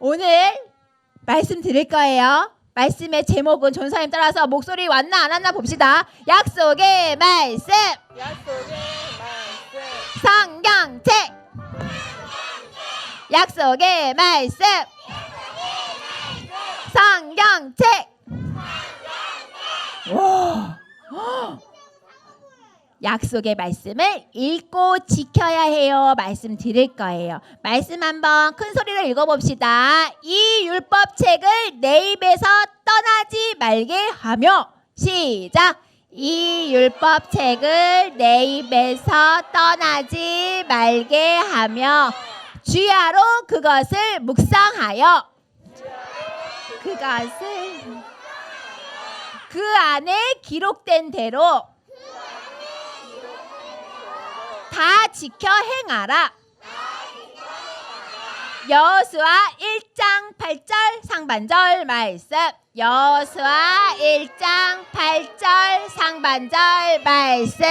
오늘 말씀 드릴 거예요. 말씀의 제목은 전사님 따라서 목소리 왔나 안 왔나 봅시다. 약속의 말씀. 약속의 말씀. 성경책. 약속의 말씀. 성경책. 와. 약속의 말씀을 읽고 지켜야 해요. 말씀 드릴 거예요. 말씀 한번 큰 소리로 읽어봅시다. 이 율법책을 내 입에서 떠나지 말게 하며. 시작. 이 율법책을 내 입에서 떠나지 말게 하며 주야로 그것을 묵상하여 그것을 그 안에 기록된 대로 다 지켜 행하라. 여호수아 1장 8절 상반절 말씀. 여호수아 1장 8절 상반절 말씀.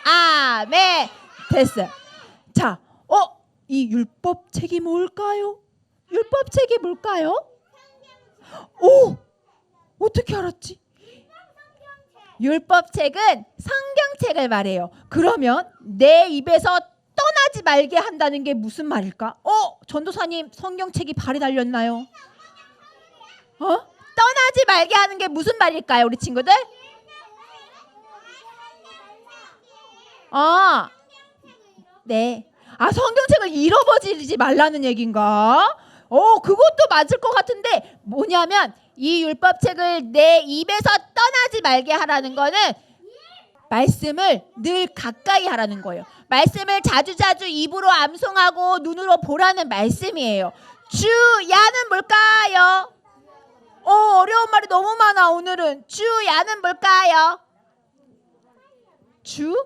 아멘. 됐어요. 자, 이 율법책이 뭘까요? 율법책이 뭘까요? 오! 어떻게 알았지? 율법책은 성경책을 말해요. 그러면 내 입에서 떠나지 말게 한다는 게 무슨 말일까? 전도사님 성경책이 발에 달렸나요? 떠나지 말게 하는 게 무슨 말일까요, 우리 친구들? 네. 성경책을 잃어버리지 말라는 얘기인가? 그것도 맞을 것 같은데 뭐냐면 이 율법책을 내 입에서 떠나지 말게 하라는 거는 말씀을 늘 가까이 하라는 거예요. 말씀을 자주자주 입으로 암송하고 눈으로 보라는 말씀이에요. 주야는 뭘까요? 어려운 말이 너무 많아. 오늘은 주야는 뭘까요? 주야.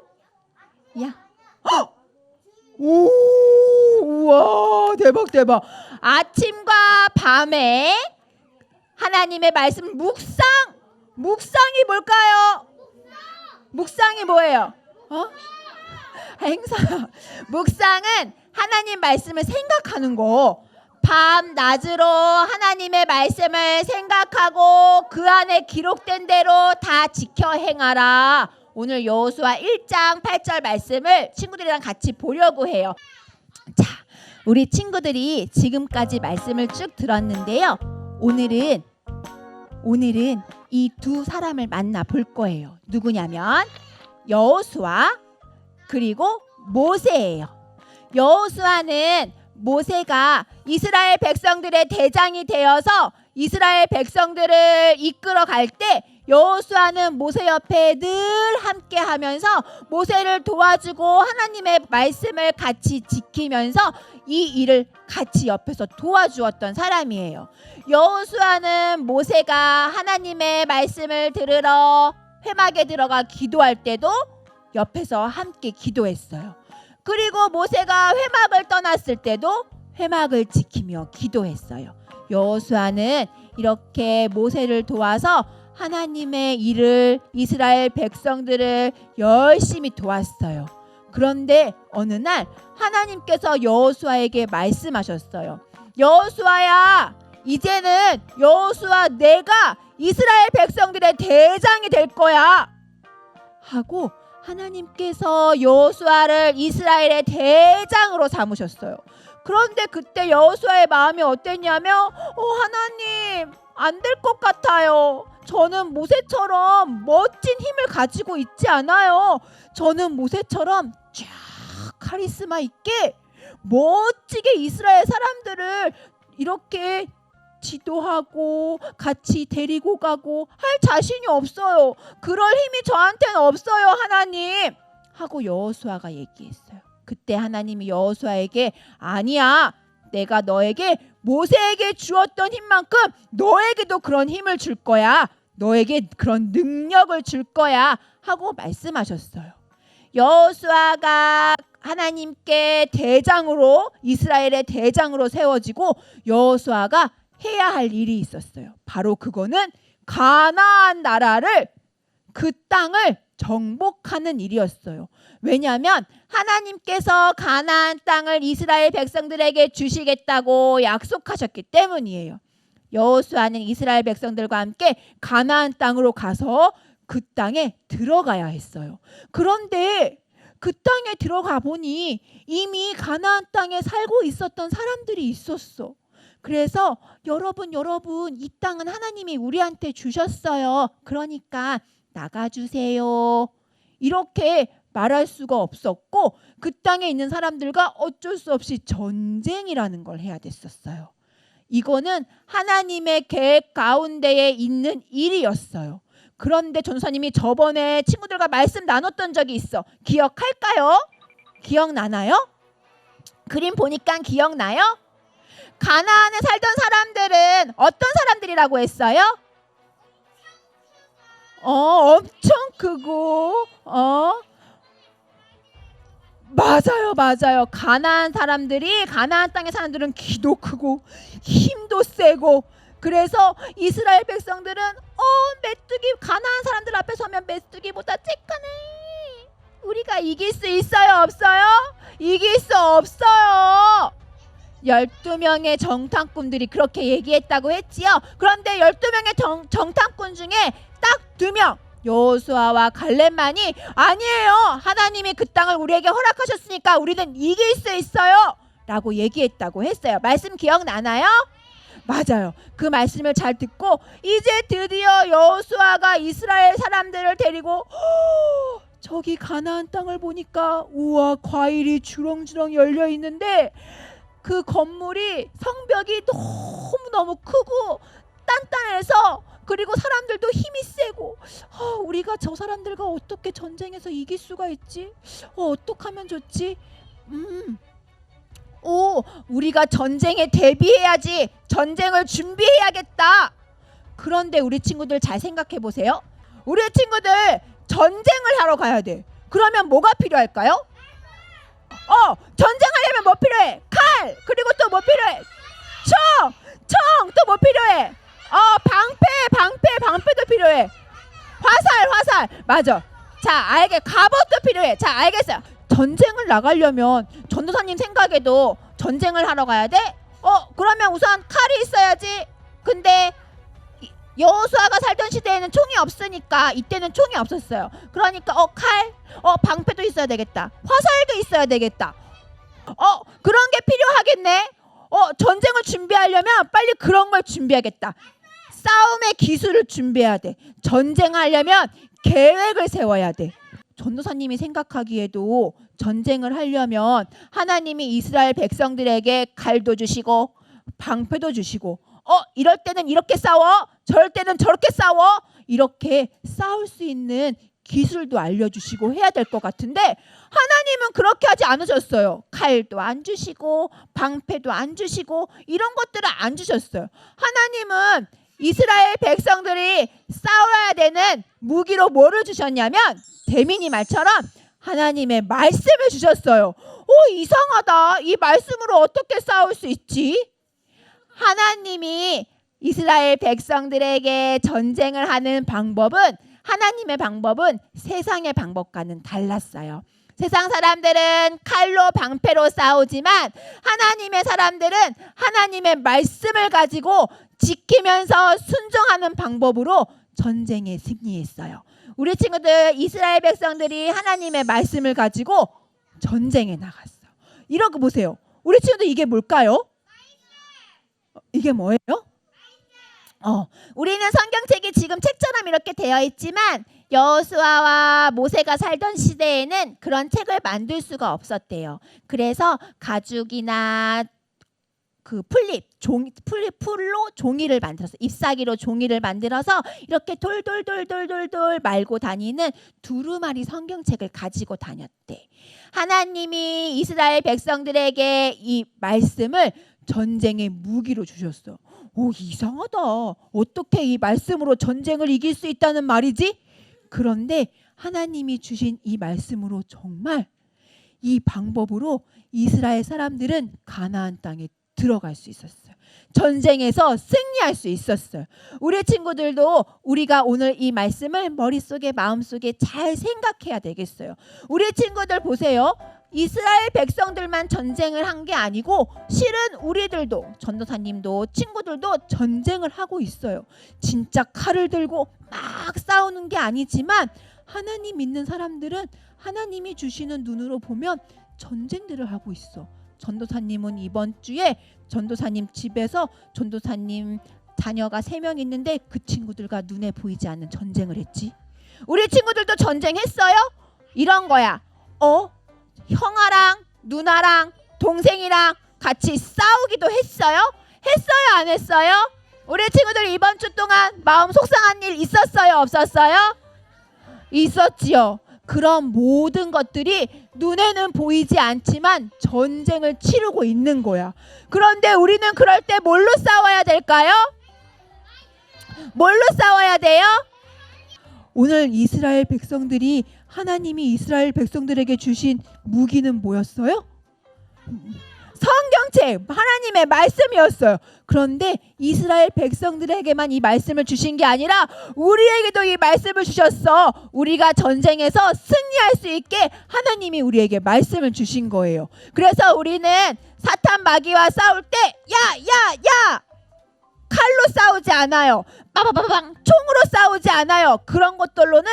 우와, 대박. 아침과 밤에 하나님의 말씀 묵상이 뭘까요? 묵상이 뭐예요? 행사. 묵상은 하나님 말씀을 생각하는 거. 밤낮으로 하나님의 말씀을 생각하고 그 안에 기록된 대로 다 지켜 행하라. 오늘 여호수아 1장 8절 말씀을 친구들이랑 같이 보려고 해요. 자, 우리 친구들이 지금까지 말씀을 쭉 들었는데요. 오늘은 이 두 사람을 만나 볼 거예요. 누구냐면 여호수아 그리고 모세예요. 여호수아는 모세가 이스라엘 백성들의 대장이 되어서 이스라엘 백성들을 이끌어 갈 때 여호수아는 모세 옆에 늘 함께 하면서 모세를 도와주고 하나님의 말씀을 같이 지키면서 이 일을 같이 옆에서 도와주었던 사람이에요. 여호수아는 모세가 하나님의 말씀을 들으러 회막에 들어가 기도할 때도 옆에서 함께 기도했어요. 그리고 모세가 회막을 떠났을 때도 회막을 지키며 기도했어요. 여호수아는 이렇게 모세를 도와서 하나님의 일을 이스라엘 백성들을 열심히 도왔어요. 그런데 어느 날 하나님께서 여호수아에게 말씀하셨어요. 여호수아야, 이제는 여호수아 내가 이스라엘 백성들의 대장이 될 거야 하고 하나님께서 여호수아를 이스라엘의 대장으로 삼으셨어요. 그런데 그때 여호수아의 마음이 어땠냐면 하나님, 안 될 것 같아요. 저는 모세처럼 멋진 힘을 가지고 있지 않아요. 저는 모세처럼 쫙 카리스마 있게 멋지게 이스라엘 사람들을 이렇게 지도하고 같이 데리고 가고 할 자신이 없어요. 그럴 힘이 저한테는 없어요, 하나님 하고 여호수아가 얘기했어요. 그때 하나님이 여호수아에게 아니야, 내가 너에게 모세에게 주었던 힘만큼 너에게도 그런 힘을 줄 거야. 너에게 그런 능력을 줄 거야 하고 말씀하셨어요. 여호수아가 하나님께 대장으로, 이스라엘의 대장으로 세워지고 여호수아가 해야 할 일이 있었어요. 바로 그거는 가나안 나라를, 그 땅을 정복하는 일이었어요. 왜냐하면 하나님께서 가나안 땅을 이스라엘 백성들에게 주시겠다고 약속하셨기 때문이에요. 여호수아는 이스라엘 백성들과 함께 가나안 땅으로 가서 그 땅에 들어가야 했어요. 그런데 그 땅에 들어가 보니 이미 가나안 땅에 살고 있었던 사람들이 있었어. 그래서 여러분 이 땅은 하나님이 우리한테 주셨어요. 그러니까 나가주세요. 이렇게 말할 수가 없었고 그 땅에 있는 사람들과 어쩔 수 없이 전쟁이라는 걸 해야 됐었어요. 이거는 하나님의 계획 가운데에 있는 일이었어요. 그런데 전도사님이 저번에 친구들과 말씀 나눴던 적이 있어. 기억할까요? 기억나나요? 그림 보니까 기억나요? 가나안에 살던 사람들은 어떤 사람들이라고 했어요? 엄청 크고 맞아요. 가나안 땅의 사람들은 키도 크고 힘도 세고 그래서 이스라엘 백성들은 메뚜기 가나안 사람들 앞에 서면 메뚜기보다 쬐까네. 우리가 이길 수 있어요, 없어요? 이길 수 없어요. 12명의 정탐꾼들이 그렇게 얘기했다고 했지요. 그런데 12명의 정탐꾼 중에 딱 2명 여호수아와 갈렙만이 아니에요. 하나님이 그 땅을 우리에게 허락하셨으니까 우리는 이길 수 있어요. 라고 얘기했다고 했어요. 말씀 기억나나요? 맞아요. 그 말씀을 잘 듣고 이제 드디어 여호수아가 이스라엘 사람들을 데리고 저기 가나안 땅을 보니까 우와 과일이 주렁주렁 열려 있는데 그 건물이 성벽이 너무너무 크고 단단해서 그리고 사람들도 힘이 세고 우리가 저 사람들과 어떻게 전쟁에서 이길 수가 있지? 어떻게 하면 좋지? 우리가 전쟁에 대비해야지. 전쟁을 준비해야겠다. 그런데 우리 친구들 잘 생각해 보세요. 우리 친구들 전쟁을 하러 가야 돼. 그러면 뭐가 필요할까요? 전쟁하려면 뭐 필요해? 칼! 그리고 또 뭐 필요해? 총! 또 뭐 필요해? 방패도 필요해. 화살 맞아. 자, 갑옷도 필요해. 자, 알겠어요. 전쟁을 나가려면 전도사님 생각에도 전쟁을 하러 가야 돼? 그러면 우선 칼이 있어야지. 근데 여호수아가 살던 시대에는 총이 없으니까 이때는 총이 없었어요. 그러니까 칼, 방패도 있어야 되겠다. 화살도 있어야 되겠다. 그런 게 필요하겠네. 전쟁을 준비하려면 빨리 그런 걸 준비하겠다. 싸움의 기술을 준비해야 돼. 전쟁하려면 계획을 세워야 돼. 전도사님이 생각하기에도 전쟁을 하려면 하나님이 이스라엘 백성들에게 칼도 주시고 방패도 주시고 이럴 때는 이렇게 싸워, 저럴 때는 저렇게 싸워, 이렇게 싸울 수 있는 기술도 알려주시고 해야 될 것 같은데 하나님은 그렇게 하지 않으셨어요. 칼도 안 주시고 방패도 안 주시고 이런 것들을 안 주셨어요. 하나님은 이스라엘 백성들이 싸워야 되는 무기로 뭐를 주셨냐면 대민이 말처럼 하나님의 말씀을 주셨어요. 이상하다. 이 말씀으로 어떻게 싸울 수 있지? 하나님이 이스라엘 백성들에게 전쟁을 하는 방법은 하나님의 방법은 세상의 방법과는 달랐어요. 세상 사람들은 칼로 방패로 싸우지만 하나님의 사람들은 하나님의 말씀을 가지고 지키면서 순종하는 방법으로 전쟁에 승리했어요. 우리 친구들 이스라엘 백성들이 하나님의 말씀을 가지고 전쟁에 나갔어요. 이런 거 보세요. 우리 친구들 이게 뭘까요? 이게 뭐예요? 우리는 성경책이 지금 책처럼 이렇게 되어 있지만 여호수아와 모세가 살던 시대에는 그런 책을 만들 수가 없었대요. 그래서 가죽이나 그 풀로 종이를 만들어서 잎사귀로 종이를 만들어서 이렇게 돌돌 말고 다니는 두루마리 성경책을 가지고 다녔대. 하나님이 이스라엘 백성들에게 이 말씀을 전쟁의 무기로 주셨어. 이상하다. 어떻게 이 말씀으로 전쟁을 이길 수 있다는 말이지? 그런데 하나님이 주신 이 말씀으로 정말 이 방법으로 이스라엘 사람들은 가나안 땅에 들어갈 수 있었어요. 전쟁에서 승리할 승리할 수 있었어요. 우리 친구들도 우리가 오늘 이 말씀을 머릿속에 마음속에 잘 생각해야 되겠어요. 우리 친구들 보세요. 이스라엘 백성들만 전쟁을 한 게 아니고 실은 우리들도 전도사님도 친구들도 전쟁을 하고 있어요. 진짜 칼을 들고 막 싸우는 게 아니지만 하나님 믿는 사람들은 하나님이 주시는 눈으로 보면 전쟁들을 하고 있어. 전도사님은 이번 주에 전도사님 집에서 전도사님 자녀가 3명 있는데 그 친구들과 눈에 보이지 않는 전쟁을 했지. 우리 친구들도 전쟁했어요? 이런 거야. 형아랑 누나랑 동생이랑 같이 싸우기도 했어요? 했어요? 안 했어요? 우리 친구들 이번 주 동안 마음 속상한 일 있었어요? 없었어요? 있었지요. 그런 모든 것들이 눈에는 보이지 않지만 전쟁을 치르고 있는 거야. 그런데 우리는 그럴 때 뭘로 싸워야 될까요? 뭘로 싸워야 돼요? 오늘 이스라엘 백성들이 하나님이 이스라엘 백성들에게 주신 무기는 뭐였어요? 성경책, 하나님의 말씀이었어요. 그런데 이스라엘 백성들에게만 이 말씀을 주신 게 아니라 우리에게도 이 말씀을 주셨어. 우리가 전쟁에서 승리할 수 있게 하나님이 우리에게 말씀을 주신 거예요. 그래서 우리는 사탄 마귀와 싸울 때 야! 칼로 싸우지 않아요. 빠바바방 총으로 싸우지 않아요. 그런 것들로는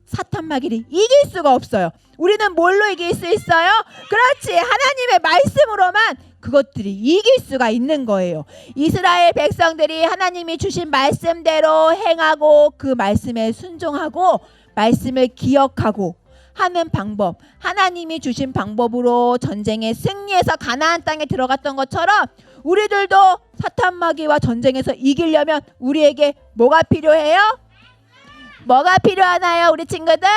사탄 마귀를 이길 수가 없어요. 우리는 뭘로 이길 수 있어요? 그렇지, 하나님의 말씀으로만 그것들이 이길 수가 있는 거예요. 이스라엘 백성들이 하나님이 주신 말씀대로 행하고 그 말씀에 순종하고 말씀을 기억하고 하는 방법, 하나님이 주신 방법으로 전쟁에 승리해서 가나안 땅에 들어갔던 것처럼 우리들도 사탄 마귀와 전쟁에서 이기려면 우리에게 뭐가 필요해요? 뭐가 필요하나요, 우리 친구들?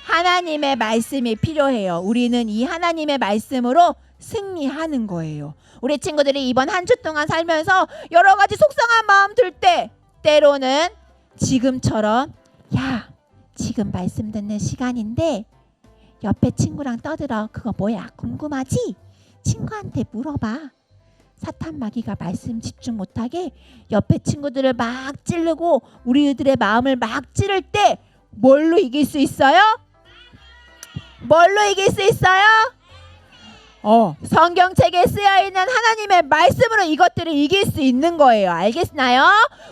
하나님의 말씀이 필요해요. 우리는 이 하나님의 말씀으로 승리하는 거예요. 우리 친구들이 이번 한 주 동안 살면서 여러 가지 속상한 마음 들 때 때로는 지금처럼 지금 말씀 듣는 시간인데 옆에 친구랑 떠들어. 그거 뭐야? 궁금하지? 친구한테 물어봐. 사탄 마귀가 말씀 집중 못하게 옆에 친구들을 막 찌르고 우리들의 마음을 막 찌를 때 뭘로 이길 수 있어요? 뭘로 이길 수 있어요? 성경책에 쓰여있는 하나님의 말씀으로 이것들을 이길 수 있는 거예요. 알겠나요?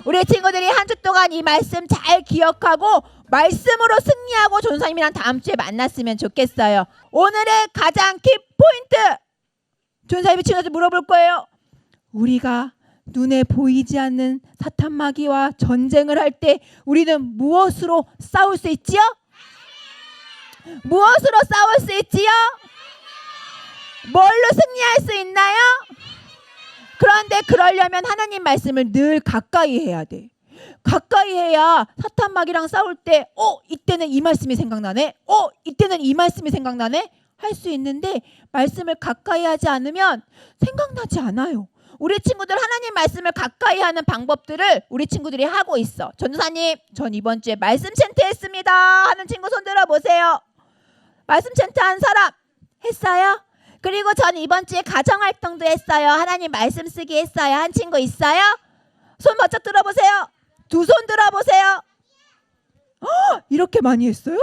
우리 친구들이 한 주 동안 이 말씀 잘 기억하고 말씀으로 승리하고 전도사님이랑 다음 주에 만났으면 좋겠어요. 오늘의 가장 키포인트 전도사님이 친구한테 물어볼 거예요. 우리가 눈에 보이지 않는 사탄 마귀와 전쟁을 할 때 우리는 무엇으로 싸울 수 있지요? 무엇으로 싸울 수 있지요? 뭘로 승리할 수 있나요? 그런데 그러려면 하나님 말씀을 늘 가까이 해야 돼. 가까이 해야 사탄 마귀랑 싸울 때 이때는 이 말씀이 생각나네. 이때는 이 말씀이 생각나네. 할 수 있는데 말씀을 가까이 하지 않으면 생각나지 않아요. 우리 친구들 하나님 말씀을 가까이 하는 방법들을 우리 친구들이 하고 있어. 전도사님, 전 이번 주에 말씀 챈트 했습니다 하는 친구 손 들어보세요. 말씀 챈트 한 사람 했어요? 그리고 전 이번 주에 가정활동도 했어요. 하나님 말씀 쓰기 했어요. 한 친구 있어요? 손 번쩍 들어보세요. 두 손 들어보세요. 이렇게 많이 했어요?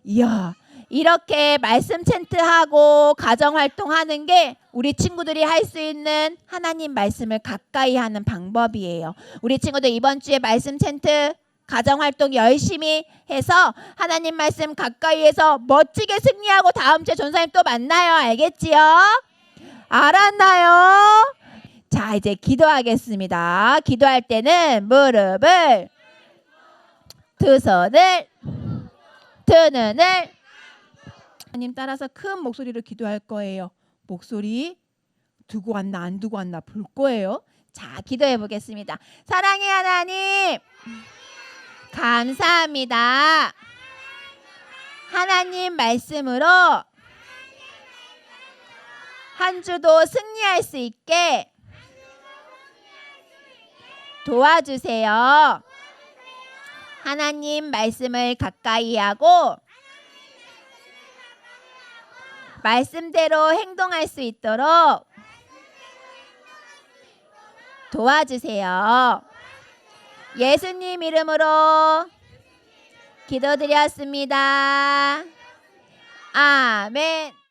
이야, 이렇게 말씀 챈트하고 가정활동하는 게 우리 친구들이 할 수 있는 하나님 말씀을 가까이 하는 방법이에요. 우리 친구들 이번 주에 말씀 챈트 가정활동 열심히 해서 하나님 말씀 가까이 해서 멋지게 승리하고 다음 주에 전사님 또 만나요. 알겠지요? 알았나요? 자, 이제 기도하겠습니다. 기도할 때는 무릎을, 두 손을, 두 눈을 하나님 따라서 큰 목소리로 기도할 거예요. 목소리 두고 왔나 안 두고 왔나 볼 거예요. 자, 기도해 보겠습니다. 사랑의 하나님, 감사합니다. 하나님 말씀으로 한 주도 승리할 수 있게 도와주세요. 하나님 말씀을 가까이 하고 말씀대로 행동할 수 있도록 도와주세요. 예수님 이름으로 기도드렸습니다. 아멘.